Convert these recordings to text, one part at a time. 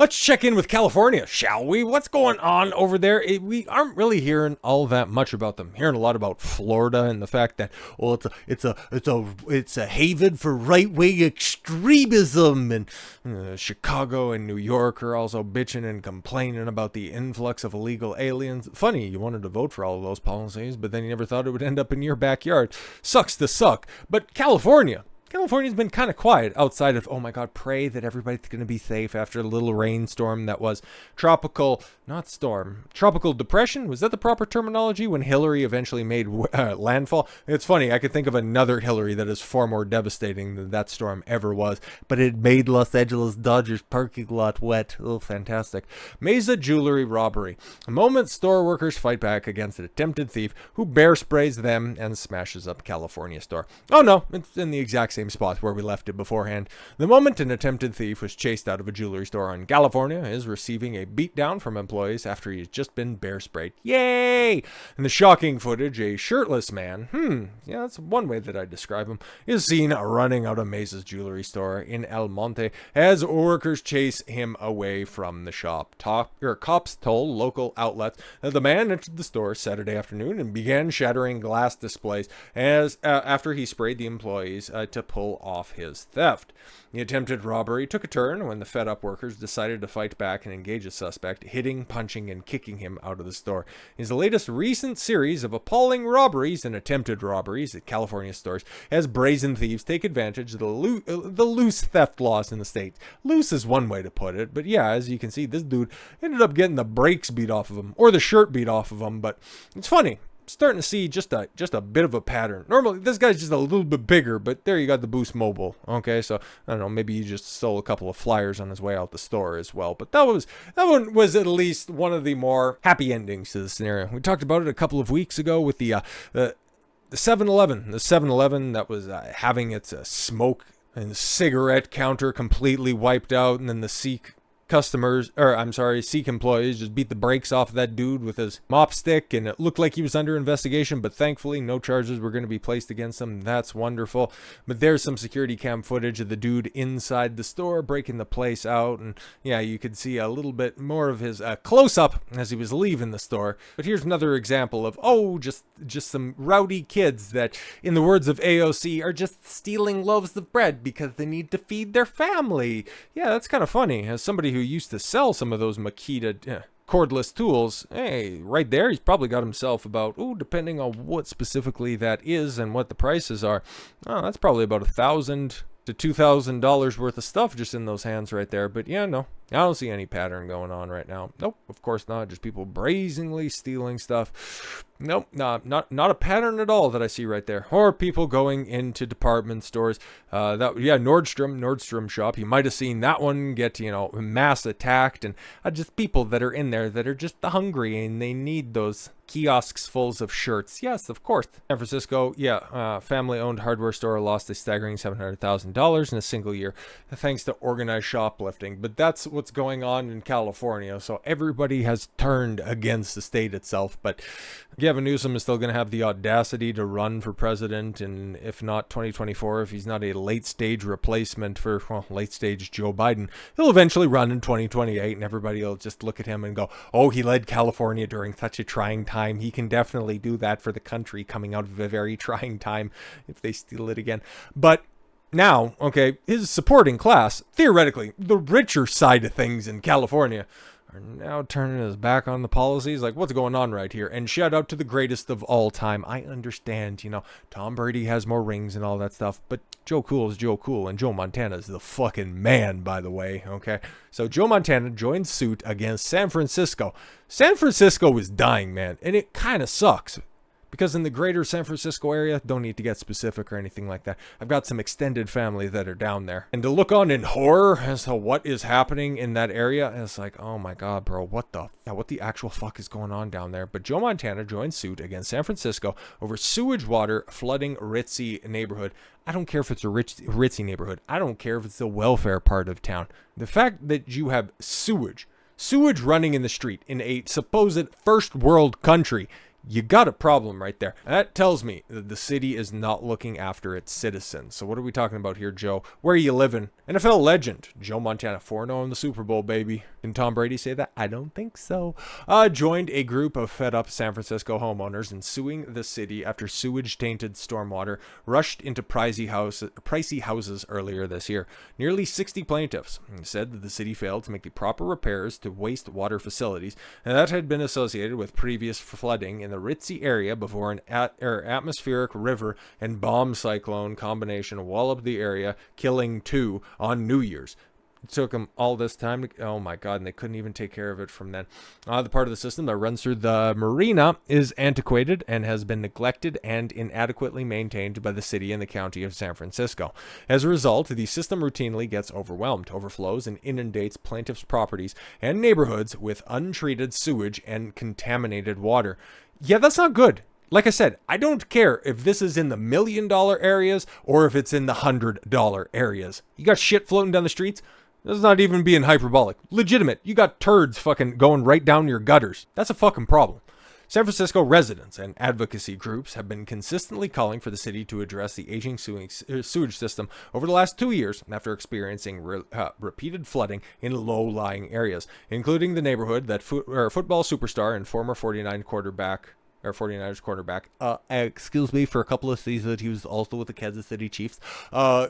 Let's check in with California, shall we? What's going on over there? We aren't really hearing all that much about them. Hearing a lot about Florida and the fact that, well, it's a haven for right-wing extremism, and Chicago and New York are also bitching and complaining about the influx of illegal aliens. Funny, you wanted to vote for all of those policies, but then you never thought it would end up in your backyard. Sucks to suck. But California's been kind of quiet outside of, oh my God, pray that everybody's going to be safe after the little rainstorm that was tropical depression. Was that the proper terminology when Hillary eventually made landfall? It's funny, I could think of another Hillary that is far more devastating than that storm ever was, but it made Los Angeles Dodgers parking lot wet. Oh, fantastic. Mesa jewelry robbery. A moment store workers fight back against an attempted thief who bear sprays them and smashes up California store. Oh no, it's in the exact same spot where we left it beforehand. The moment an attempted thief was chased out of a jewelry store in California is receiving a beatdown from employees after he's just been bear sprayed. Yay! In the shocking footage, a shirtless man, that's one way that I describe him, is seen running out of Mesa's jewelry store in El Monte as workers chase him away from the shop. Cops told local outlets that the man entered the store Saturday afternoon and began shattering glass displays after he sprayed the employees to pull off his theft. The attempted robbery took a turn when the fed-up workers decided to fight back and engage a suspect, hitting, punching, and kicking him out of the store. It's the latest recent series of appalling robberies and attempted robberies at California stores as brazen thieves take advantage of the loose theft laws in the state. Loose is one way to put it, but yeah, as you can see, this dude ended up getting the brakes beat off of him, or the shirt beat off of him, but it's funny. Starting to see just a bit of a pattern. Normally, this guy's just a little bit bigger, but there you got the Boost Mobile. Okay, so I don't know, maybe he just stole a couple of flyers on his way out the store as well. But that one was at least one of the more happy endings to the scenario. We talked about it a couple of weeks ago with the 7-Eleven. The 7-Eleven that was having its smoke and cigarette counter completely wiped out, and then the Sikh employees just beat the brakes off of that dude with his mop stick, and it looked like he was under investigation, but thankfully no charges were going to be placed against him. That's wonderful. But there's some security cam footage of the dude inside the store breaking the place out, and yeah, you could see a little bit more of his close-up as he was leaving the store. But here's another example of, just some rowdy kids that, in the words of AOC, are just stealing loaves of bread because they need to feed their family. Yeah, that's kind of funny. As somebody who used to sell some of those Makita cordless tools, hey, right there, he's probably got himself about, depending on what specifically that is and what the prices are, that's probably about $1,000 to $2,000 worth of stuff just in those hands right there. But yeah, no, I don't see any pattern going on right now. Nope, of course not. Just people brazenly stealing stuff. Nope, not a pattern at all that I see right there. Or people going into department stores. Nordstrom shop. You might have seen that one get, mass attacked, and just people that are in there that are just hungry and they need those kiosks fulls of shirts. Yes, of course. San Francisco, family-owned hardware store lost a staggering $700,000 in a single year thanks to organized shoplifting. But that's what's going on in California. So everybody has turned against the state itself. But Gavin Newsom is still going to have the audacity to run for president, and if not 2024, if he's not a late-stage replacement for, late-stage Joe Biden, he'll eventually run in 2028, and everybody will just look at him and go, oh, he led California during such a trying time. He can definitely do that for the country coming out of a very trying time if they steal it again. But now, his supporting class, theoretically, the richer side of things in California, are now turning his back on the policies. Like, what's going on right here? And shout out to the greatest of all time. I understand, Tom Brady has more rings and all that stuff, but Joe Cool is Joe Cool, and Joe Montana is the fucking man, by the way, okay? So Joe Montana joined suit against San Francisco. San Francisco is dying, man, and it kind of sucks. Because in the greater San Francisco area, don't need to get specific or anything like that, I've got some extended family that are down there. And to look on in horror as to what is happening in that area, it's like, oh my God, bro, what the actual fuck is going on down there? But Joe Montana joined suit against San Francisco over sewage water flooding ritzy neighborhood. I don't care if it's a ritzy neighborhood. I don't care if it's the welfare part of town. The fact that you have sewage running in the street in a supposed first world country, You got a problem right there. That tells me that the city is not looking after its citizens. So what are we talking about here, Joe? Where are you living? NFL legend Joe Montana, 4-0 in the Super Bowl, baby. Did Tom Brady say that? I don't think so. Joined a group of fed-up San Francisco homeowners in suing the city after sewage-tainted stormwater rushed into pricey houses earlier this year. Nearly 60 plaintiffs said that the city failed to make the proper repairs to wastewater facilities, and that had been associated with previous flooding in the ritzy area before an atmospheric river and bomb cyclone combination walloped the area, killing 2 on New Year's. It took them all this time to, oh my god, and they couldn't even take care of it from then. The part of the system that runs through the marina is antiquated and has been neglected and inadequately maintained by the city and the county of San Francisco. As a result, the system routinely gets overwhelmed, overflows, and inundates plaintiffs' properties and neighborhoods with untreated sewage and contaminated water. Yeah, that's not good. Like I said, I don't care if this is in the $1 million areas or if it's in the $100 areas. You got shit floating down the streets. That's not even being hyperbolic. Legitimate. You got turds fucking going right down your gutters. That's a fucking problem. San Francisco residents and advocacy groups have been consistently calling for the city to address the aging sewage system over the last 2 years after experiencing repeated flooding in low-lying areas, including the neighborhood that football superstar and former 49ers quarterback, excuse me, for a couple of seasons he was also with the Kansas City Chiefs,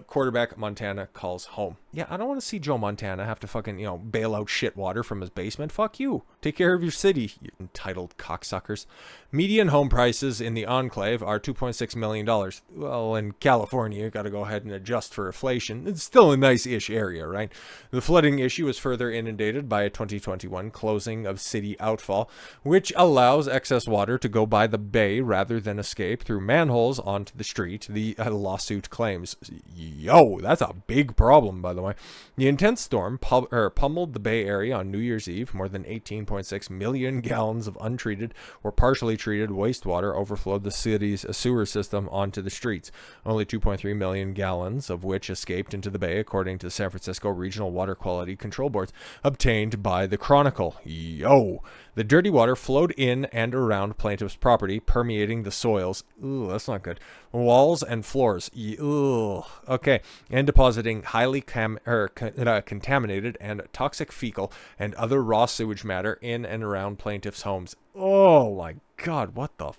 quarterback Montana calls home. Yeah, I don't want to see Joe Montana have to fucking, bail out shit water from his basement. Fuck you. Take care of your city, you entitled cocksuckers. Median home prices in the enclave are $2.6 million. Well, in California, you got to go ahead and adjust for inflation. It's still a nice-ish area, right? The flooding issue is further inundated by a 2021 closing of city outfall, which allows excess water to go by the bay rather than escape through manholes onto the street, the lawsuit claims. Yo, that's a big problem, by the way. The intense storm pummeled the Bay Area on New Year's Eve. More than 18.6 million gallons of untreated or partially treated wastewater overflowed the city's sewer system onto the streets. Only 2.3 million gallons of which escaped into the bay, according to San Francisco Regional Water Quality Control Boards, obtained by the Chronicle. Yo! The dirty water flowed in and around plaintiff's property, permeating the soils. Ooh, that's not good. Walls and floors. Ooh, okay. And depositing highly contaminated and toxic fecal and other raw sewage matter in and around plaintiffs' homes. Oh my god, what the fuck?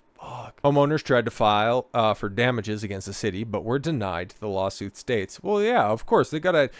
Homeowners tried to file for damages against the city, but were denied, the lawsuit states. Well, yeah, of course, they gotta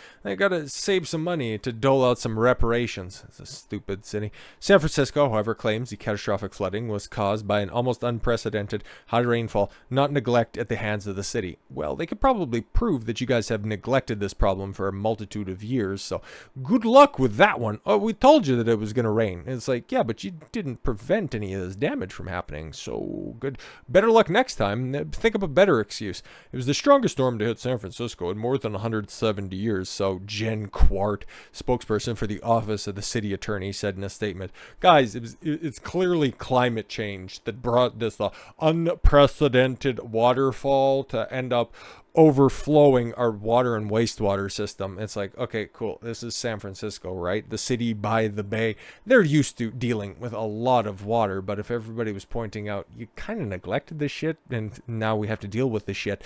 save some money to dole out some reparations. It's a stupid city. San Francisco, however, claims the catastrophic flooding was caused by an almost unprecedented high rainfall, not neglect at the hands of the city. Well, they could probably prove that you guys have neglected this problem for a multitude of years, so good luck with that one. Oh, we told you that it was gonna rain. It's like, yeah, but you didn't prevent any of this damage from happening, so good. Better luck next time. Think of a better excuse. It was the strongest storm to hit San Francisco in more than 170 years, so Jen Quart, spokesperson for the office of the city attorney, said in a statement. Guys, it's clearly climate change that brought this unprecedented waterfall to end up overflowing our water and wastewater system. It's like, okay, cool. This is San Francisco, right? The city by the bay. They're used to dealing with a lot of water, but if everybody was pointing out, you kind of neglected this shit, and now we have to deal with this shit.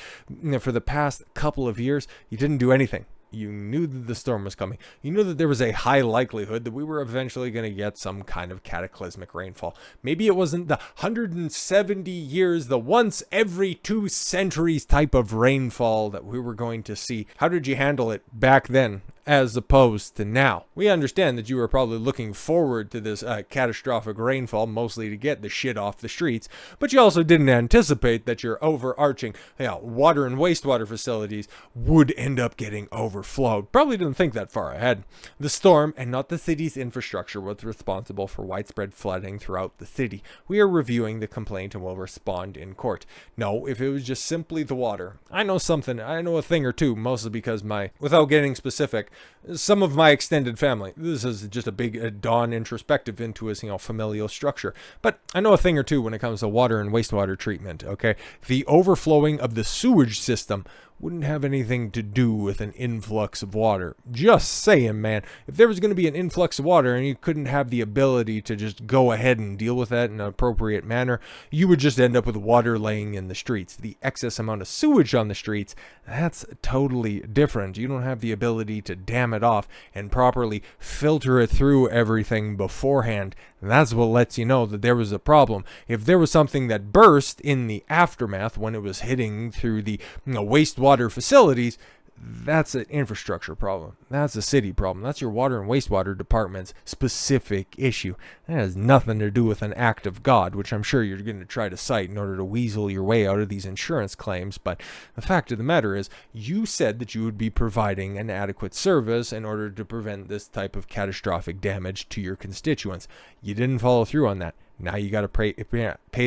For the past couple of years, you didn't do anything. You knew that the storm was coming. You knew that there was a high likelihood that we were eventually going to get some kind of cataclysmic rainfall. Maybe it wasn't the 170 years, the once every 2 centuries type of rainfall that we were going to see. How did you handle it back then as opposed to now? We understand that you were probably looking forward to this catastrophic rainfall, mostly to get the shit off the streets, but you also didn't anticipate that your overarching water and wastewater facilities would end up getting overflowed. Probably didn't think that far ahead. The storm, and not the city's infrastructure, was responsible for widespread flooding throughout the city. We are reviewing the complaint and will respond in court. No, if it was just simply the water, I know a thing or two, mostly because without getting specific, some of my extended family, this is just a big dawn introspective into his familial structure, but I know a thing or two when it comes to water and wastewater treatment. Okay, the overflowing of the sewage system wouldn't have anything to do with an influx of water. Just saying, man. If there was going to be an influx of water and you couldn't have the ability to just go ahead and deal with that in an appropriate manner, you would just end up with water laying in the streets. The excess amount of sewage on the streets, that's totally different. You don't have the ability to dam it off and properly filter it through everything beforehand. That's what lets you know that there was a problem. If there was something that burst in the aftermath when it was hitting through the wastewater facilities, that's an infrastructure problem. That's a city problem. That's your water and wastewater department's specific issue. That has nothing to do with an act of God, which I'm sure you're going to try to cite in order to weasel your way out of these insurance claims. But the fact of the matter is, you said that you would be providing an adequate service in order to prevent this type of catastrophic damage to your constituents. You didn't follow through on that. Now you got to pay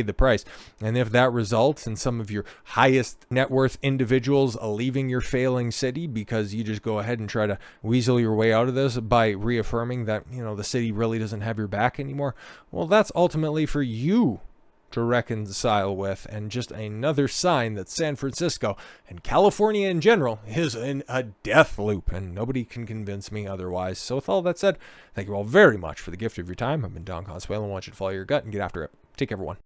the price. And if that results in some of your highest net worth individuals leaving your failing city because you just go ahead and try to weasel your way out of this by reaffirming that, the city really doesn't have your back anymore, well, that's ultimately for you to reconcile with, and just another sign that San Francisco and California in general is in a death loop, and nobody can convince me otherwise. So with all that said, thank you all very much for the gift of your time. I've been Don Consuelo, and I want you to follow your gut and get after it. Take care, everyone.